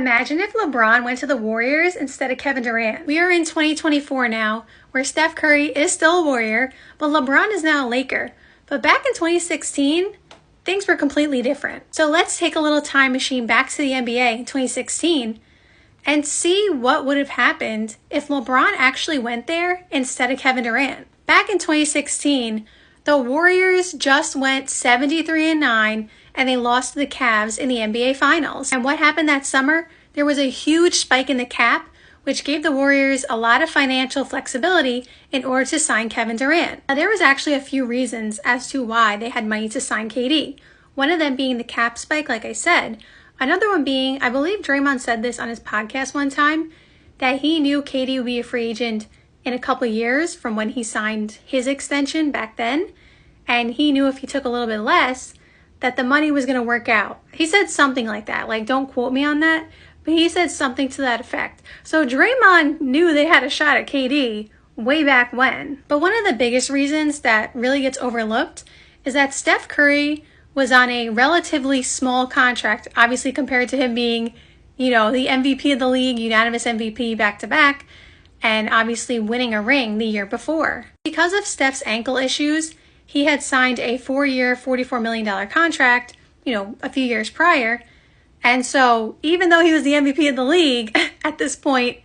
Imagine if LeBron went to the Warriors instead of Kevin Durant. We are in 2024 now, where Steph Curry is still a Warrior, but LeBron is now a Laker. But back in 2016, things were completely different. So let's take a little time machine back to the NBA in 2016 and see what would have happened if LeBron actually went there instead of Kevin Durant. Back in 2016, the Warriors just went 73-9 and they lost to the Cavs in the NBA Finals. And what happened that summer? There was a huge spike in the cap, which gave the Warriors a lot of financial flexibility in order to sign Kevin Durant. Now, there was actually a few reasons as to why they had money to sign KD. One of them being the cap spike, like I said. Another one being, I believe Draymond said this on his podcast one time, that he knew KD would be a free agent in a couple of years from when he signed his extension back then. And he knew if he took a little bit less, that the money was going to work out. He said something like that. Like, don't quote me on that, but he said something to that effect. So Draymond knew they had a shot at KD way back when. But one of the biggest reasons that really gets overlooked is that Steph Curry was on a relatively small contract, obviously compared to him being, the MVP of the league, unanimous MVP back-to-back, and obviously winning a ring the year before. Because of Steph's ankle issues, he had signed a 4-year, $44 million contract, a few years prior. And so even though he was the MVP of the league at this point,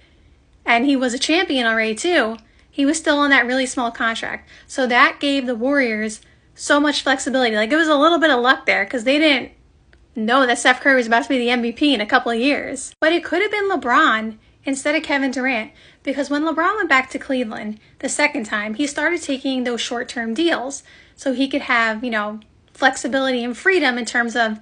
and he was a champion already too, he was still on that really small contract. So that gave the Warriors so much flexibility. Like, it was a little bit of luck there because they didn't know that Steph Curry was about to be the MVP in a couple of years. But it could have been LeBron instead of Kevin Durant, because when LeBron went back to Cleveland the second time, he started taking those short-term deals so he could have, flexibility and freedom in terms of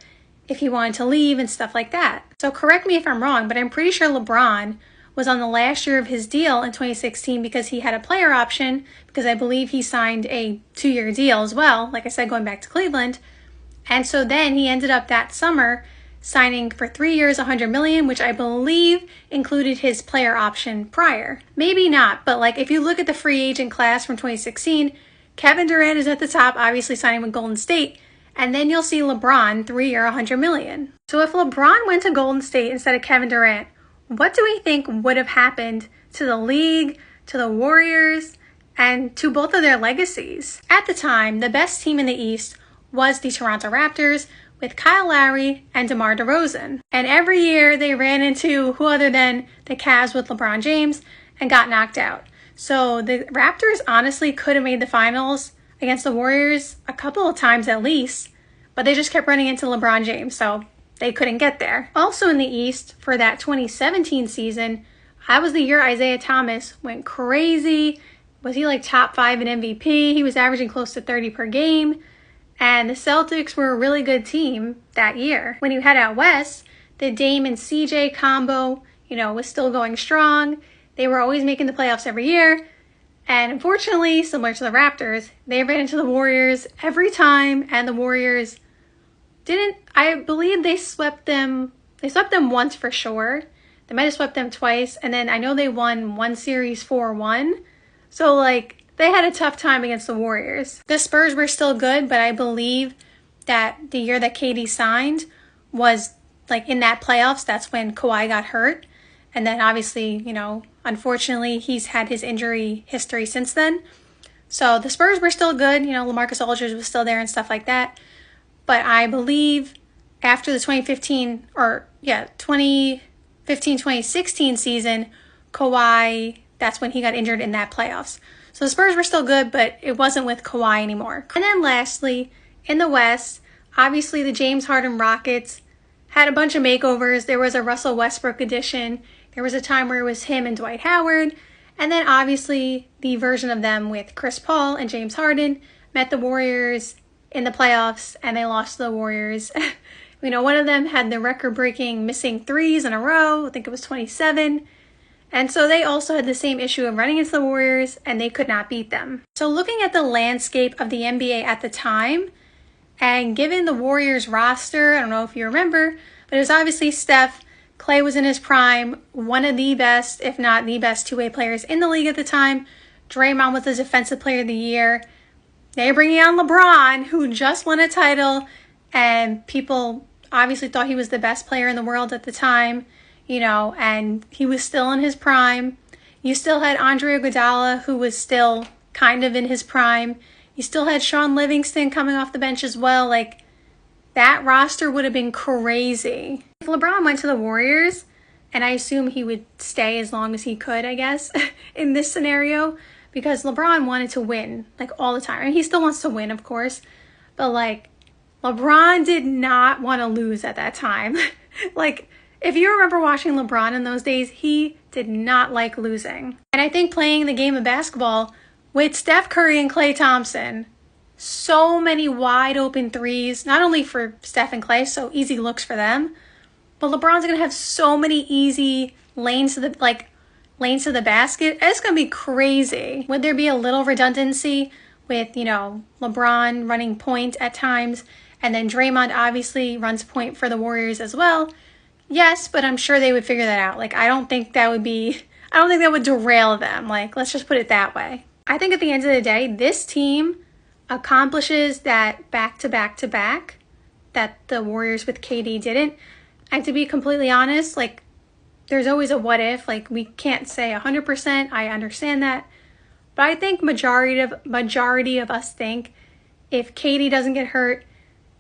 if he wanted to leave and stuff like that. So correct me if I'm wrong, but I'm pretty sure LeBron was on the last year of his deal in 2016 because he had a player option, because I believe he signed a 2-year deal as well, like I said, going back to Cleveland. And so then he ended up that summer signing for 3 years, $100 million, which I believe included his player option prior. Maybe not, but if you look at the free agent class from 2016, Kevin Durant is at the top, obviously signing with Golden State, and then you'll see LeBron, 3-year, $100 million. So if LeBron went to Golden State instead of Kevin Durant, what do we think would have happened to the league, to the Warriors, and to both of their legacies? At the time, the best team in the East was the Toronto Raptors, with Kyle Lowry and DeMar DeRozan. And every year they ran into who other than the Cavs with LeBron James and got knocked out. So the Raptors honestly could have made the finals against the Warriors a couple of times at least, but they just kept running into LeBron James, so they couldn't get there. Also in the East, for that 2017 season, that was the year Isaiah Thomas went crazy. Was he top 5 in MVP? He was averaging close to 30 per game. And the Celtics were a really good team that year. When you head out west, the Dame and CJ combo, was still going strong. They were always making the playoffs every year. And unfortunately, similar to the Raptors, they ran into the Warriors every time. And the Warriors I believe they swept them. They swept them once for sure. They might have swept them twice. And then I know they won one series 4-1. So they had a tough time against the Warriors. The Spurs were still good, but I believe that the year that KD signed was in that playoffs. That's when Kawhi got hurt. And then obviously, unfortunately, he's had his injury history since then. So the Spurs were still good. LaMarcus Aldridge was still there and stuff like that. But I believe after the 2015-2016 season, Kawhi, that's when he got injured in that playoffs. So the Spurs were still good, but it wasn't with Kawhi anymore. And then lastly, in the West, obviously the James Harden Rockets had a bunch of makeovers. There was a Russell Westbrook edition. There was a time where it was him and Dwight Howard. And then obviously the version of them with Chris Paul and James Harden met the Warriors in the playoffs, and they lost to the Warriors. One of them had the record-breaking missing threes in a row. I think it was 27. And so they also had the same issue of running into the Warriors, and they could not beat them. So looking at the landscape of the NBA at the time, and given the Warriors roster, I don't know if you remember, but it was obviously Steph. Clay was in his prime, one of the best, if not the best, two-way players in the league at the time. Draymond was the Defensive Player of the Year. They're bringing on LeBron, who just won a title, and people obviously thought he was the best player in the world at the time. and he was still in his prime. You still had Andre Iguodala, who was still kind of in his prime. You still had Sean Livingston coming off the bench as well. Like, that roster would have been crazy. If LeBron went to the Warriors, and I assume he would stay as long as he could, I guess, in this scenario, because LeBron wanted to win, like, all the time. And he still wants to win, of course, but, like, LeBron did not want to lose at that time. Like, if you remember watching LeBron in those days, he did not like losing. And I think playing the game of basketball with Steph Curry and Klay Thompson, so many wide open threes, not only for Steph and Klay, so easy looks for them, but LeBron's going to have so many easy lanes to the basket. It's going to be crazy. Would there be a little redundancy with, LeBron running point at times, and then Draymond obviously runs point for the Warriors as well? Yes, but I'm sure they would figure that out. Like, I don't think that would derail them. Like, let's just put it that way. I think at the end of the day, this team accomplishes that back-to-back-to-back that the Warriors with KD didn't. And to be completely honest, like, there's always a what if. Like, we can't say 100%. I understand that. But I think majority of us think if KD doesn't get hurt,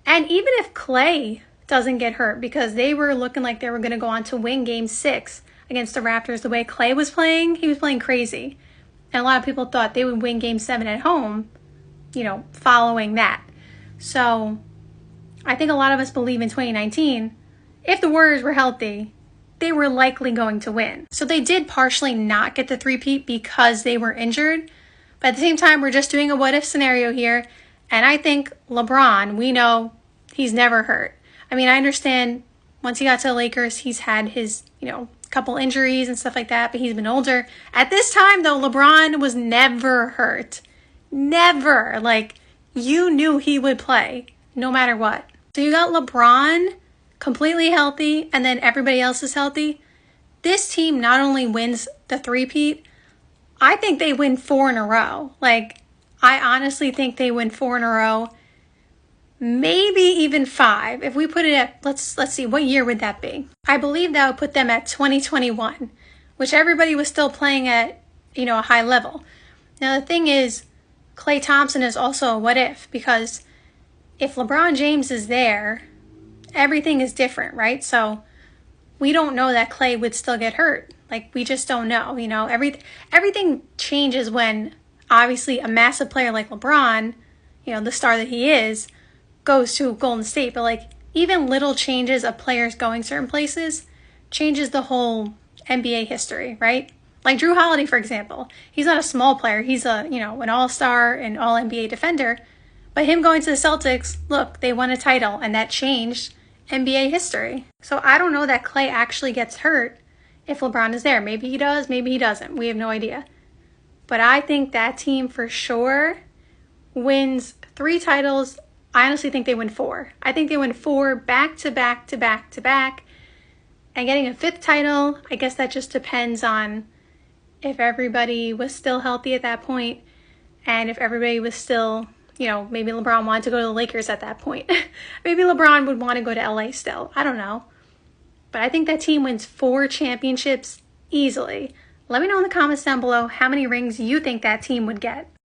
and even if Klay doesn't get hurt, because they were looking like they were going to go on to win Game 6 against the Raptors. The way Klay was playing, he was playing crazy. And a lot of people thought they would win Game 7 at home, following that. So I think a lot of us believe in 2019, if the Warriors were healthy, they were likely going to win. So they did partially not get the three-peat because they were injured. But at the same time, we're just doing a what-if scenario here. And I think LeBron, we know he's never hurt. I mean, I understand once he got to the Lakers, he's had his, couple injuries and stuff like that, but he's been older. At this time, though, LeBron was never hurt. Never. Like, you knew he would play no matter what. So you got LeBron completely healthy, and then everybody else is healthy. This team not only wins the three-peat, I think they win 4 in a row. Like, I honestly think they win 4 in a row. Maybe even 5. If we put it at, let's see, what year would that be? I believe that would put them at 2021, which everybody was still playing at, a high level. Now, the thing is, Klay Thompson is also a what if, because if LeBron James is there, everything is different, right? So we don't know that Klay would still get hurt. Like, we just don't know, everything changes when, obviously, a massive player like LeBron, the star that he is, goes to Golden State. But, like, even little changes of players going certain places changes the whole NBA history, right? Like Drew Holiday, for example. He's not a small player. He's an all-star and all-NBA defender. But him going to the Celtics, look, they won a title, and that changed NBA history. So I don't know that Klay actually gets hurt if LeBron is there. Maybe he does, maybe he doesn't. We have no idea. But I think that team for sure wins 3 titles. I honestly think they win 4. I think they win 4 back-to-back-to-back-to-back. And getting a 5th title, I guess that just depends on if everybody was still healthy at that point, and if everybody was still, maybe LeBron wanted to go to the Lakers at that point. Maybe LeBron would want to go to LA still. I don't know. But I think that team wins 4 championships easily. Let me know in the comments down below how many rings you think that team would get.